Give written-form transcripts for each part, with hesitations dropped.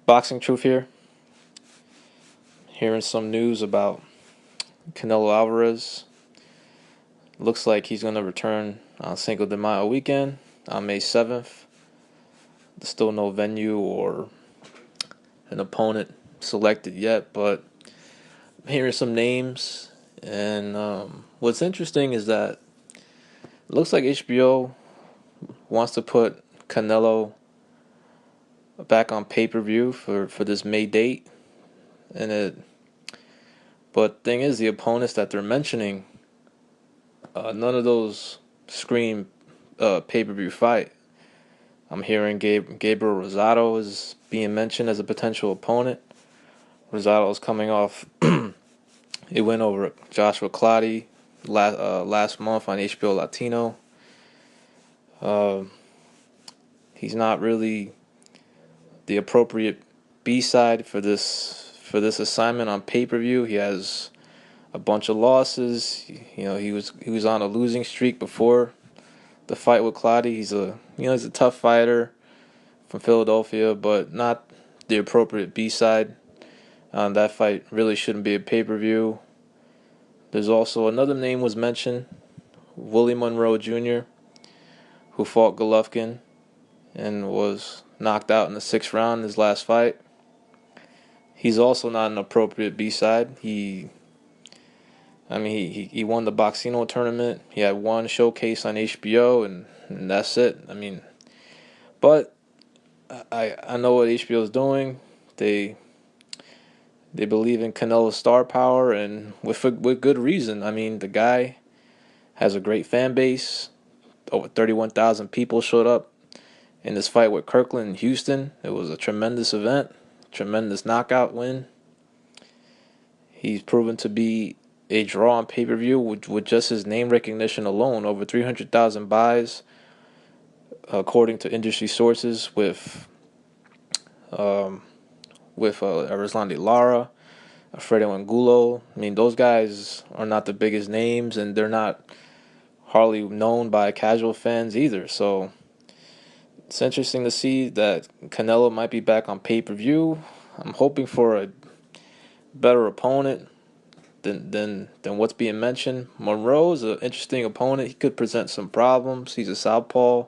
Boxing Truth here. Hearing some news about Canelo Alvarez. Looks like he's going to return on Cinco de Mayo weekend on May 7th. There's still no venue or an opponent selected yet, but I'm hearing some names. And what's interesting is that it looks like HBO wants to put Canelo back on pay-per-view for this May date. But thing is, the opponents that they're mentioning, none of those scream pay-per-view fight. I'm hearing Gabriel Rosado is being mentioned as a potential opponent. Rosado is coming off a win over Joshua Clottey last month on HBO Latino. He's not really the appropriate B-side for this assignment on pay-per-view. He has a bunch of losses. He was on a losing streak before the fight with Clottey. He's a tough fighter from Philadelphia, but not the appropriate B-side. That fight really shouldn't be a pay-per-view. There's also another name was mentioned, Willie Monroe Jr., who fought Golovkin and was knocked out in the 6th round in his last fight. He's also not an appropriate B-side. He won the Boxino tournament. He had one showcase on HBO, and that's it. But I know what HBO is doing. They believe in Canelo's star power, and with good reason. The guy has a great fan base. Over 31,000 people showed up in this fight with Kirkland in Houston. It was a tremendous event, tremendous knockout win. He's proven to be a draw on pay-per-view with just his name recognition alone. Over 300,000 buys, according to industry sources, with Arislandi Lara, Alfredo Angulo. Those guys are not the biggest names, and they're not hardly known by casual fans either. So it's interesting to see that Canelo might be back on pay-per-view. I'm hoping for a better opponent than what's being mentioned. Monroe's an interesting opponent. He could present some problems. He's a southpaw,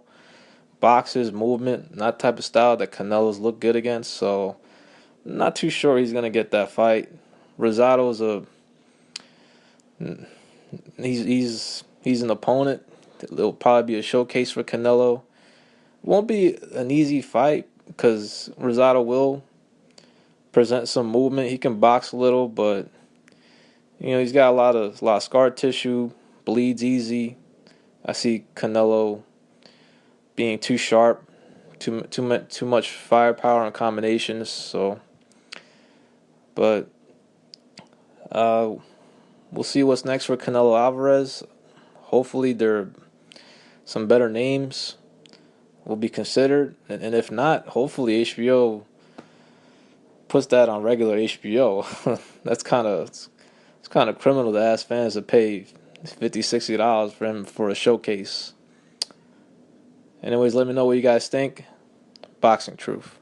boxes, movement, not type of style that Canelo's look good against. So not too sure he's gonna get that fight. Rosado's he's an opponent. It'll probably be a showcase for Canelo. Won't be an easy fight because Rosado will present some movement. He can box a little, but he's got a lot of scar tissue, bleeds easy. I see Canelo being too sharp, too much firepower and combinations. So, but we'll see what's next for Canelo Alvarez. Hopefully, some better names will be considered, and if not, hopefully HBO puts that on regular HBO. That's it's kind of criminal to ask fans to pay $50-$60 for him for a showcase. Anyways, let me know what you guys think. Boxing Truth.